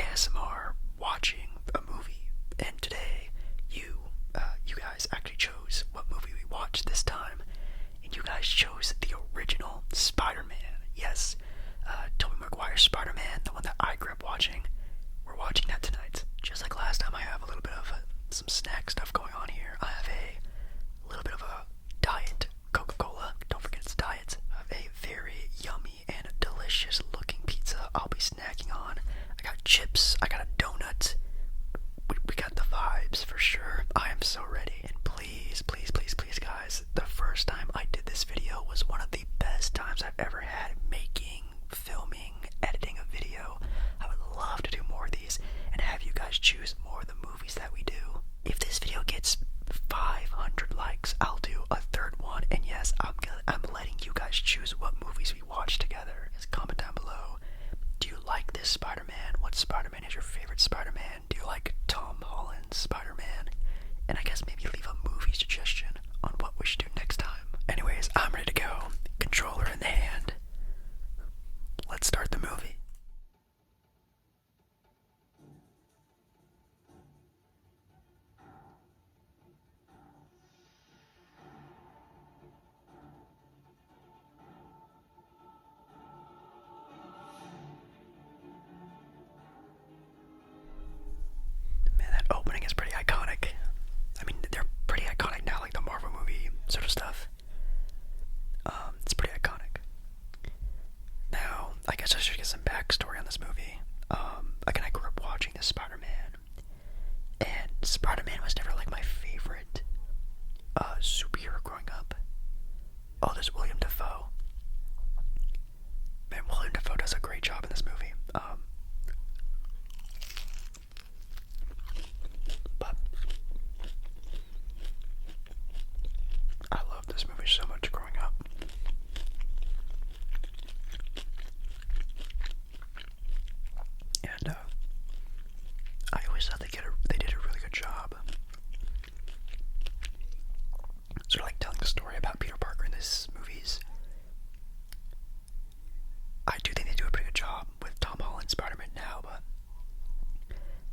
ASMR watching a movie, and today you guys actually chose what movie we watched this time, and you guys chose the original Spider-Man. Yes, Tobey Maguire's Spider-Man, the one that I grew up watching. We're watching that tonight. Just like last time, I have a little bit of some snack stuff going on here. I have a little bit of a diet Coca-Cola. Don't forget it's diet. I have a very yummy and delicious looking pizza I'll be snacking on. I got chips. I got a donut. We got the vibes for sure. I am so ready. And please, please, please, please, guys, the first time I did this video was one of the best times I've ever had making, filming, editing a video. I would love to do more of these and have you guys choose more of the movies that we do. If this video gets 500 likes, I'll do a third one. And yes, I'm letting you guys choose what movies we watch together. Just comment down below. Do you like this Spider-Man? What Spider-Man is your favorite Spider-Man? Do you like Tom Holland's Spider-Man? And I guess maybe leave a movie suggestion on what we should do next time. Anyways, I'm ready to go. Controller in the hand. Let's start the movie. Man, that opening is pretty iconic. I mean, they're pretty iconic now, like the Marvel movie sort of stuff. It's pretty iconic. Now, I guess I should get some backstory on this movie. Again, I grew up watching this Spider-Man, and Spider-Man was never like my favorite superhero growing up. Oh, there's William Dafoe. Man, William Dafoe does a great job in this movie. But I love this movie so much growing up. And I always thought they did a really good job. Sort of like telling the story about Peter Parker in these movies. I do think they do a pretty good job with Tom Holland's Spider-Man now, but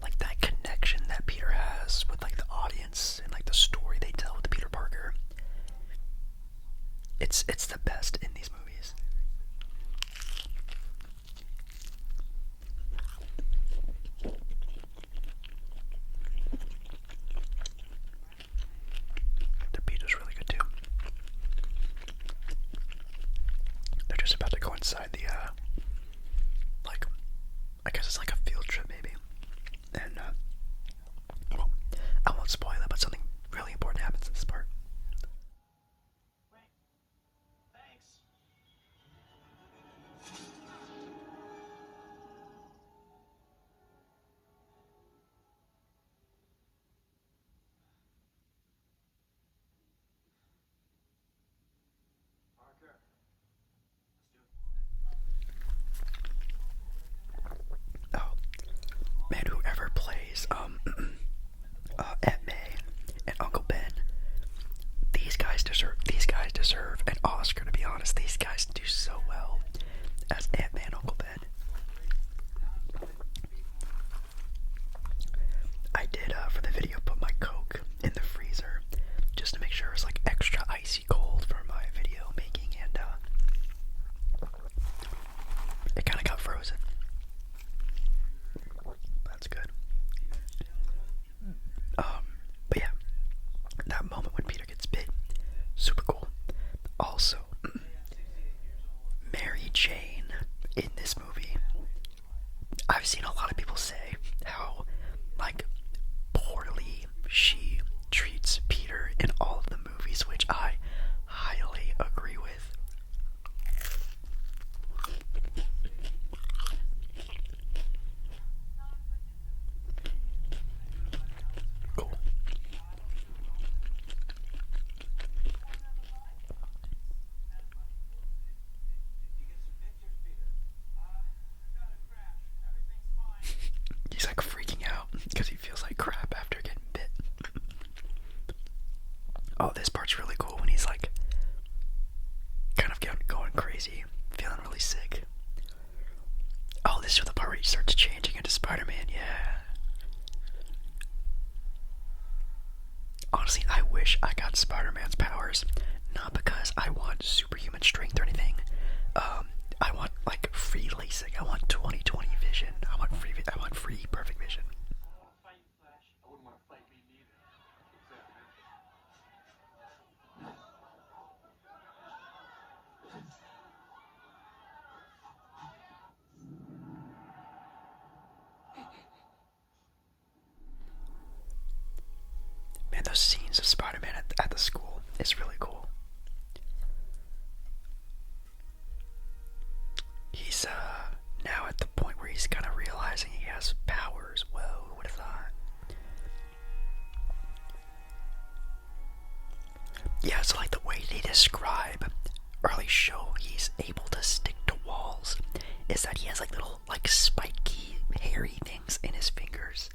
like that connection that Peter has with like the audience and like the story they tell with Peter Parker, it's the best in these movies. The beat is really good too. They're just about to go inside the like, I guess it's like a field trip maybe. And well, I won't spoil it, but something really important happens in this part. Oh, man, whoever plays Aunt May and Uncle Ben, these guys deserve an Oscar, to be honest. These guys do so well as Aunt May and Uncle Ben. I did for the video put my Coke in the freezer just to make sure it was like extra icy cold for my video making, and it kind of got frozen. That's good. But yeah, that moment when Peter gets bit, super cool. Also, Mary Jane in this movie, I've seen a lot of people say how like poorly she treats Peter in all of the movies, which I highly agree with. Cool. He's like freaking out because he feels like crap after getting bit. Oh, this part's really cool when he's like kind wish I got Spider-Man's powers. Not because I want superhuman strength or anything. I want like free LASIK. I want 20/20 vision. I want free perfect vision. Man, those scenes of Spider-Man at the school is really cool. He's now at the point where he's kind of realizing he has powers. Whoa, who would have thought? Yeah, so like the way they describe early show he's able to stick to walls is that he has like little like spiky hairy things in his fingers.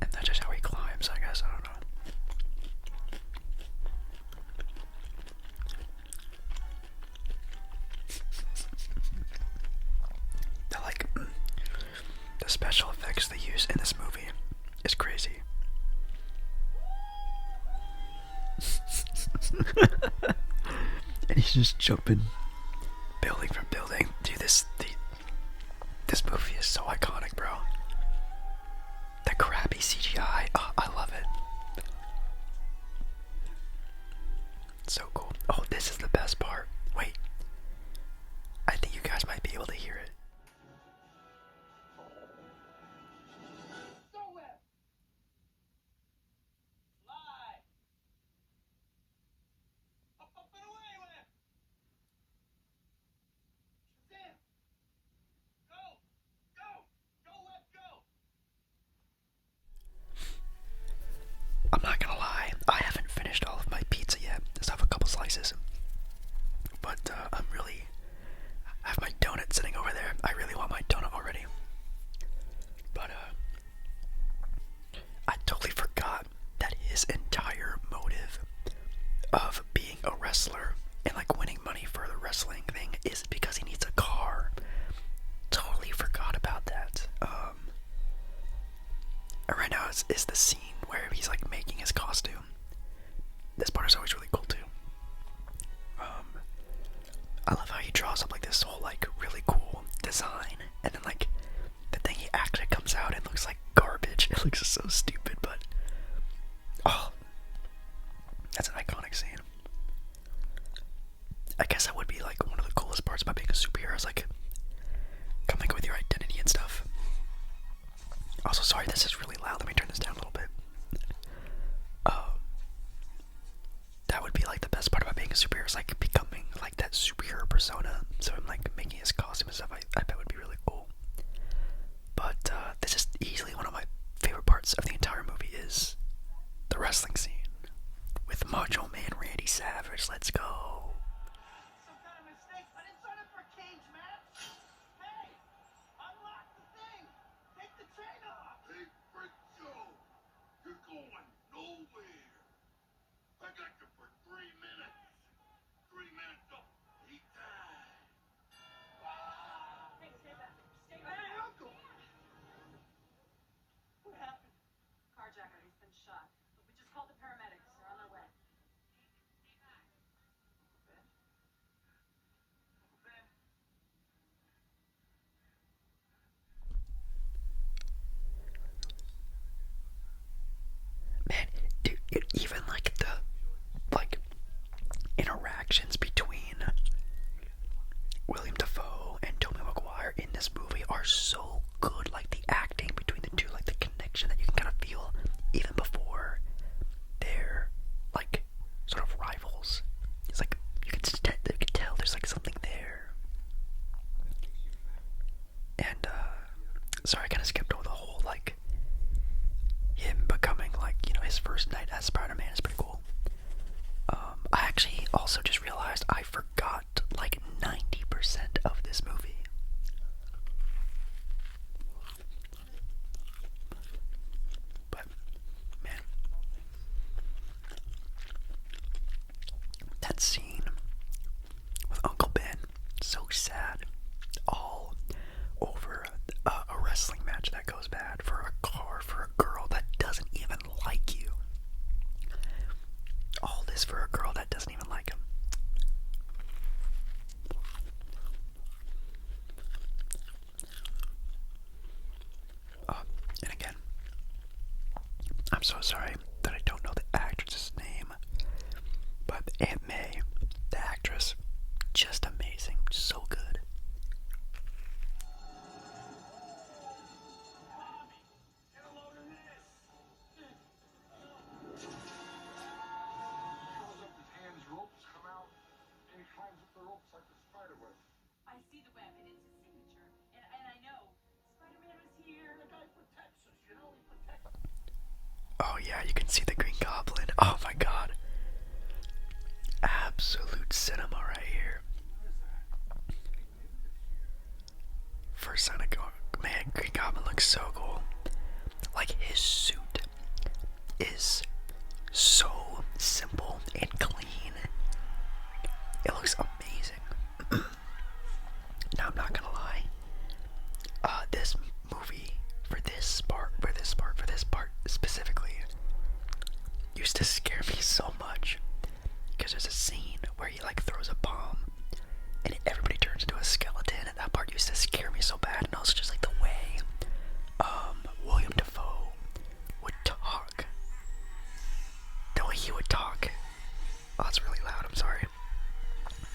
And that's just how he climbs, I guess. I don't know. The special effects they use in this movie is crazy. And he's just jumping building from building. Dude, this movie is so iconic, bro. The crappy CGI, oh, I love it. So cool. Oh, this is the best part. Wait, I think you guys might be able to hear it. I'm not gonna lie, I haven't finished all of my pizza yet. Just have a couple slices. But I have my donut sitting over there. I really want my donut already. But I totally forgot that his entire motive of being a wrestler and like winning money for the wrestling thing is because he needs a car. Totally forgot about that. And right now is the scene where he's like making his costume. This part is always really cool too. I love how he draws up like this whole like really cool design, and then like the thing he actually comes out and looks like garbage. It looks so stupid, but oh, that's an iconic scene. I guess that would be like one of the coolest parts about being a superhero is like coming up with your identity and stuff. Also, sorry, this is really loud. Let me turn this down a little bit. That would be like the best part about being a superhero is like becoming like that superhero persona. So I'm like making his costume and stuff. I bet would be really cool. But this is easily one of my favorite parts of the entire movie is the wrestling scene with Macho Man Randy Savage. Let's go. Some kind of mistake. I didn't sign up for a cage match. Hey, unlock the thing. Take the chain off. Hey, Freak Joe, you're going nowhere. I got you for 3 minutes. 3 minutes of heat time. Hey, stay back. Stay back. Hey, Uncle. What happened? Carjacker, he's been shot. But we just called the paramedics. They're on their way. Ben? Ben? Man, dude, even like the like interactions between William Dafoe and Tobey Maguire in this movie are so good. Like the acting between the two, like the connection that you can kind of feel even before they're like sort of rivals. It's like you can tell there's like something there. And sorry, I kind of skipped over the whole like him becoming like, you know, his first night as Spider-Man is pretty cool. I actually also just realized I forgot like 90% of this movie. But man, that scene with Uncle Ben, so sad, all over a wrestling match that I'm so sorry that I don't know the actress's name, but Aunt May, the actress, just amazing, so good. Get a load of this. Throws up his hands, ropes come out, and he climbs up the ropes like a spider web. I see the web, and it's his signature. And I know Spider-Man was here. The guy protects us, you know, he protects us. Oh yeah, you can see the Green Goblin. Oh my god. Absolute cinema right here. First time I go, man, Green Goblin looks so cool. Like his suit is so simple and clean. It looks amazing. Now I'm not gonna lie. This movie for this part specifically used to scare me so much because there's a scene where he like throws a bomb and everybody turns into a skeleton, and that part used to scare me so bad. And also just like the way William Dafoe would talk, the way he would talk. Oh, it's really loud. I'm sorry.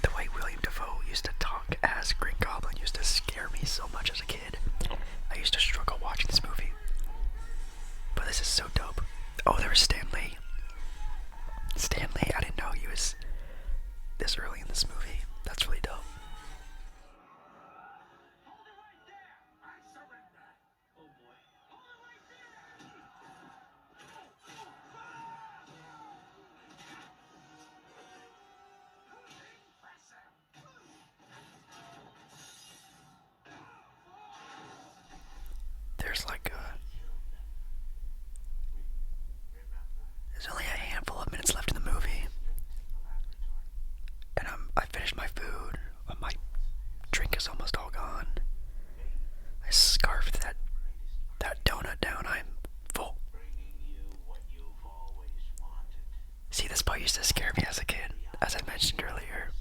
The way William Dafoe used to talk as Green Goblin used to scare me so much as a kid. I used to struggle watching this movie. But this is so dope. Oh, there was Stan Lee. Stan Lee, I didn't know he was this early in this movie. That's really dope. Hold it right there. I surrender. Oh boy. Hold it right there. There's like there's only a handful of minutes left in the movie, and I finished my food. My drink is almost all gone. I scarfed that donut down. I'm full. See, this part used to scare me as a kid, as I mentioned earlier.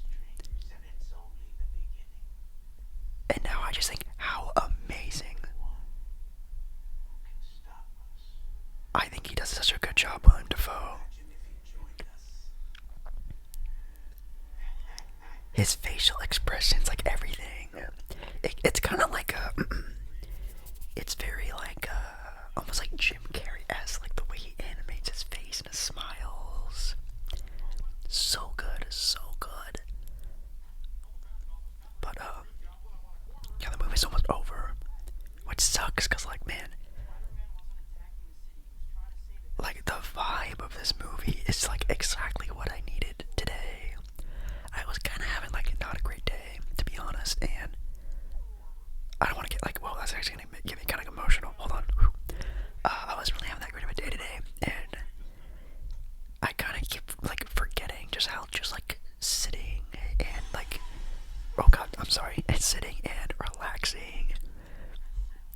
And now I just think how amazing. I think he does such a good job, William Dafoe. His facial expressions, like everything. It's kind of like a. It's very like almost like Jim Carrey-esque, like the way he animates his face and his smiles. So good, so good. But yeah, the movie's almost over, which sucks, cause like man, like the vibe of this movie is like exactly what I needed today. I was kind of having like not a great day, to be honest, and I don't want to get like, well, that's actually gonna get me kind of emotional. Hold on. I wasn't really having that great of a day today, and I kind of keep like forgetting just how just like sitting and like, oh god, I'm sorry, and sitting and relaxing,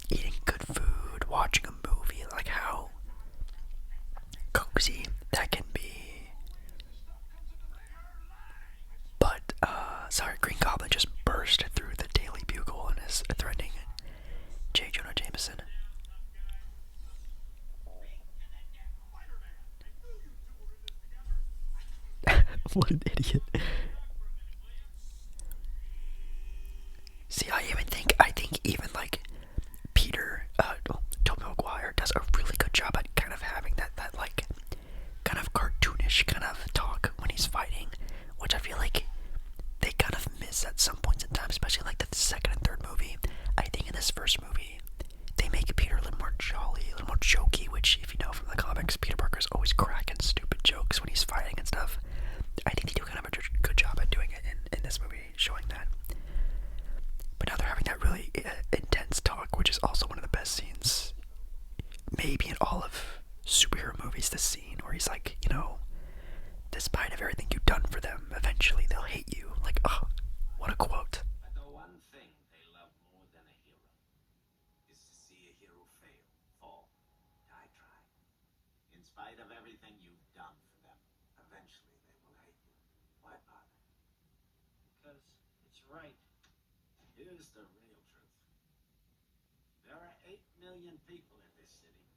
eating good food, watching a movie, like how cozy that can be. But sorry, Green Goblin just burst through the Daily Bugle and is threatening J. Jonah Jameson. What an idiot. See, I think even like Peter, Tobey Maguire does a really good job at kind of having that like kind of cartoonish kind of talk when he's fighting, which I feel like they kind of miss at some points in time, especially like the second and third movie. I think in this first movie, they make Peter a little more jolly, a little more jokey, which if you know from the comics, Peter Parker's always cracking stupid jokes when he's fighting and stuff. I think they do kind of a good job at doing it in this movie, showing that. But now they're having that really intense talk, which is also one of the best scenes, maybe in all of superhero movies. This scene where he's like, you know, despite of everything you've done for them, eventually they'll hate you. Like, oh, what a quote. But the one thing they love more than a hero is to see a hero fail, fall, die trying. In spite of everything you've done for them, eventually they will hate you. Why bother? Because it's right. Here's the real truth. There are 8 million people in this city.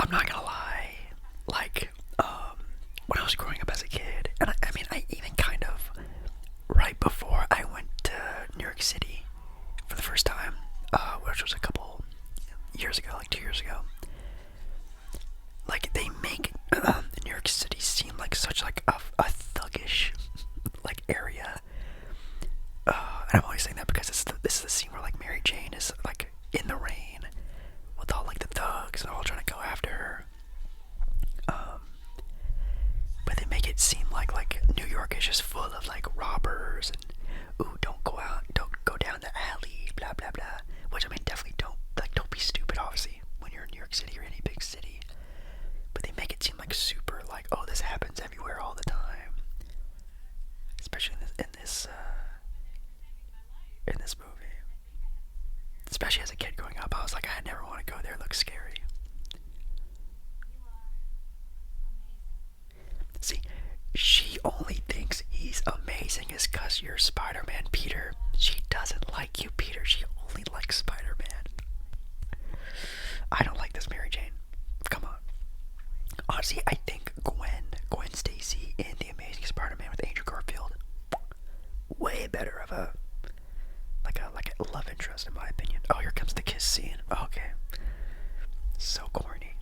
I'm not gonna lie, like, when I was growing up as a kid, and I mean, I even kind of, right before I went to New York City for the first time, which was a couple years ago, like 2 years ago, like, they make New York City seem like such, like, a thuggish, like, area, and I'm always saying that because this is the scene where, like, Mary Jane is, like, in the rain, with all, like, the thugs, and all trying to go after her, but they make it seem like New York is just full of like robbers and ooh, don't go out, don't go down the alley, blah blah blah. Which I mean, definitely don't be stupid, obviously, when you're in New York City or any big city. But they make it seem like super like, oh, this happens everywhere all the time. Especially in this movie. Especially as a kid growing up, I was like, I never want to go there. It looks scary. See, she only thinks he's amazing is because you're Spider-Man, Peter. She doesn't like you, Peter. She only likes Spider-Man. I don't like this Mary Jane. Come on. Honestly, I think Gwen Stacy in The Amazing Spider-Man with Andrew Garfield, way better of a love interest in my opinion. Oh, here comes the kiss scene. Okay. So corny.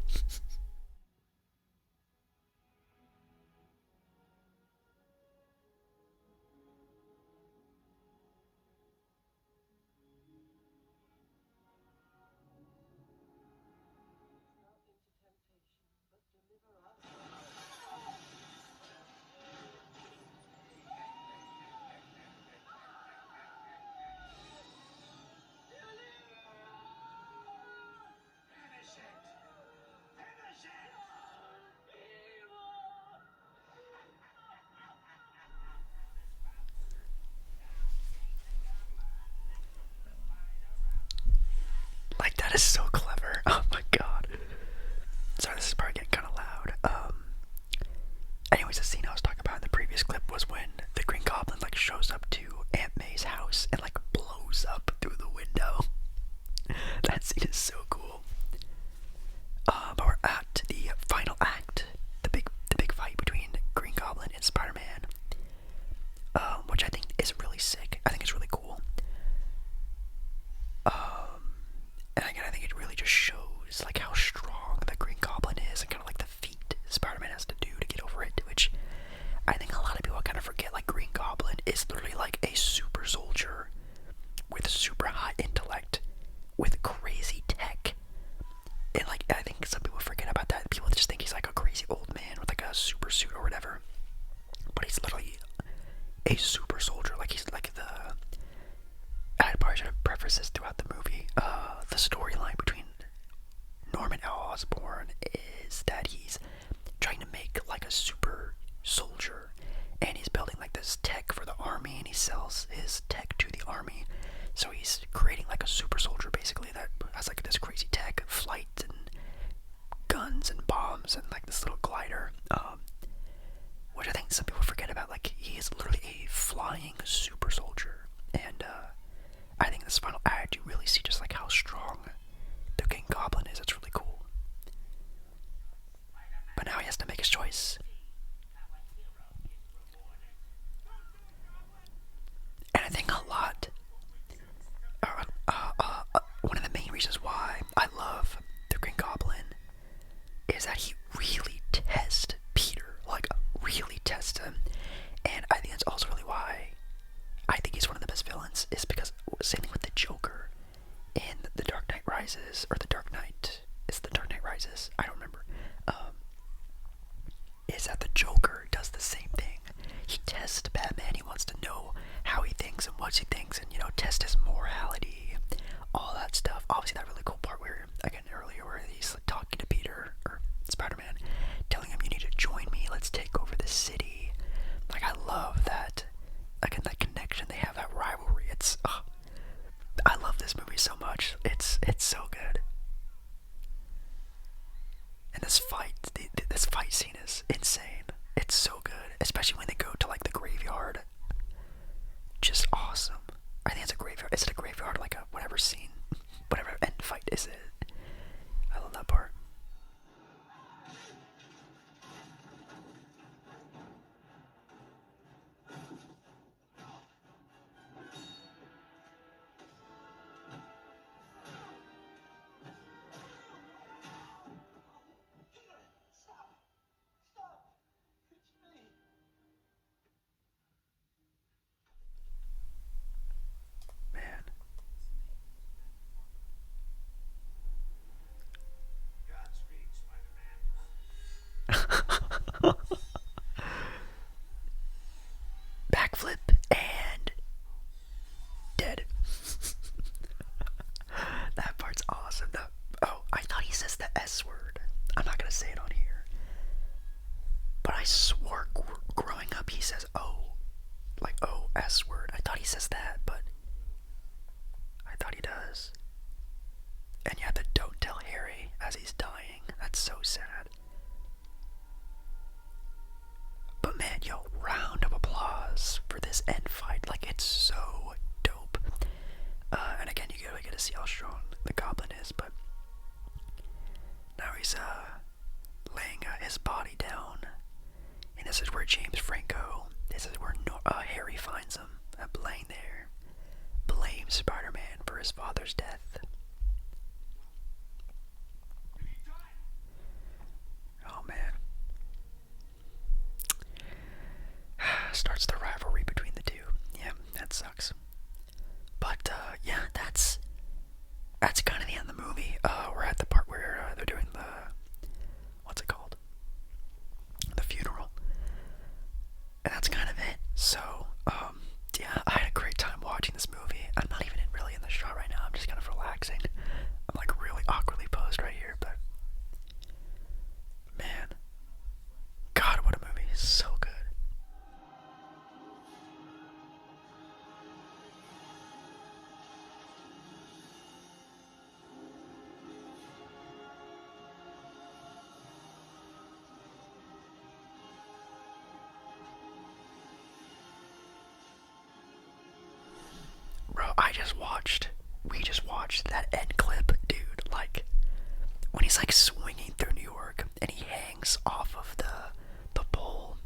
Finish it! Finish it! Like, that is so clever. Oh my god. Sorry, this is probably getting kind of loud. Anyways, the scene I was talking about in the previous clip was when the Green Goblin, like, shows up to Aunt May's house and, like, blows up through the window. That scene is so cool. But we're at the final act, the big fight between Green Goblin and Spider-Man, which I think is really sick. I think it's really cool. And again, I think it really just shows like how strong the Green Goblin is and kind of like the feat Spider-Man has to do to get over it, which I think a lot of people kind of forget. Like, Green Goblin is literally like a super soldier with super high intellect, with crazy tech. And like, I think some people forget about that. People just think he's like a crazy old man with like a super suit or whatever. But he's literally a super soldier. Like, he's like I probably should have prefaced this throughout the movie. The storyline between Norman Osborn is that he's trying to make like a super soldier, and he's building like this tech for the army, and he sells his tech to the army. So he's creating like a super soldier basically that has like this crazy tech, flight and guns and bombs and like this little glider, which I think some people forget about. Like, he is literally a flying super soldier, and I think in this final act you really see just like how strong the King Goblin is. It's really cool. But now he has to make his choice. And I think a lot, one of the main reasons why I love the Green Goblin is that he really tests Peter, like really tests him. And I think that's also really why I think he's one of the best villains, is because same thing with the Joker in The Dark Knight Rises, or The Dark Knight, it's The Dark Knight Rises, I don't remember, is that the Joker does the same thing. He tests Batman, he wants to know how he thinks and what he thinks, and, you know, test his morality, all that stuff. Obviously that really cool part where, again earlier, where he's like, talking to Peter, or Spider-Man, telling him, you need to join me, let's take over the city. Like, I love that, again, that connection they have, that rivalry. It's, I love this movie so much. It's so good. And this fight scene is insane. It's so the S word. I'm not gonna say it on here. But I swore growing up he says O. Like O, S word. I thought he says that, but I thought he does. And yeah, the don't tell Harry as he's dying. That's so sad. But man, yo, round of applause for this end fight. Like, it's so dope. And again, you really get to see how strong the Goblin is, but now he's laying his body down. And this is where James Franco, this is where Harry finds him, laying there, blames Spider-Man for his father's death. Oh man. Starts the rivalry between the two. Yeah, that sucks. But yeah, that's kind of the end of the movie. We're at the part where they're doing the, what's it called? The funeral. And that's kind of it. So, yeah, I had a great time watching this movie. I'm not even really in the shot right now. I'm just kind of relaxing. I'm like really awkwardly posed right here, but man, God, what a movie! So good. Bro, we just watched that end clip, dude. Like, when he's like swinging through New York and he hangs off of the pole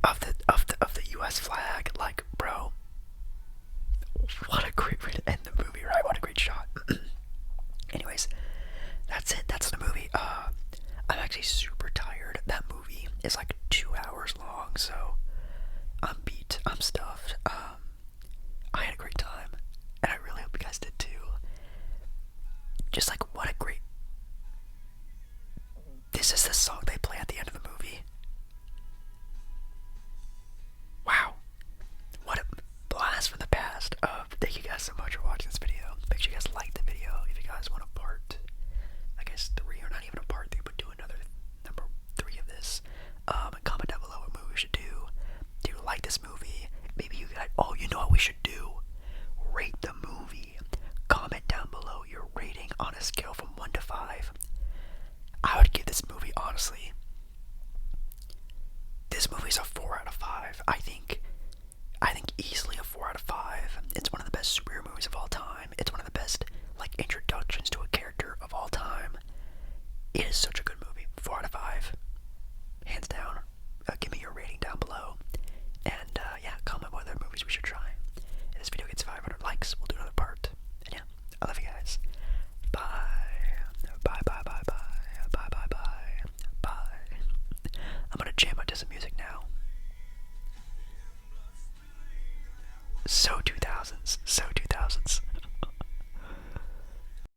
of the U.S. flag. Like, bro, what a great way to end the movie, right? What a great shot. Anyways, that's it. That's the movie. I'm actually super tired. That movie is like 2 hours long, so I'm beat. I'm stuffed. I had a great time, and I really hope you guys did too. Just like, what a great... This is the song they play at the end of the movie. Wow. What a blast from the past. Thank you guys so much for watching this video. Make sure you guys like the video. If you guys want a part, I guess 3, or not even a part 3, but do another number 3 of this. Comment down below what movie we should do. Do you like this movie? Maybe you guys... Oh, you know what we should do? Rate the movie. Comment down below your rating on a scale from 1 to 5. I would give this movie, honestly, this movie's a 4 out of 5. I think easily a 4 out of 5. It's one of the best superhero movies of all time. It's one of the best, like, introductions to a character of all time. It is such a good movie. 4 out of 5. Hands down. Give me your rating down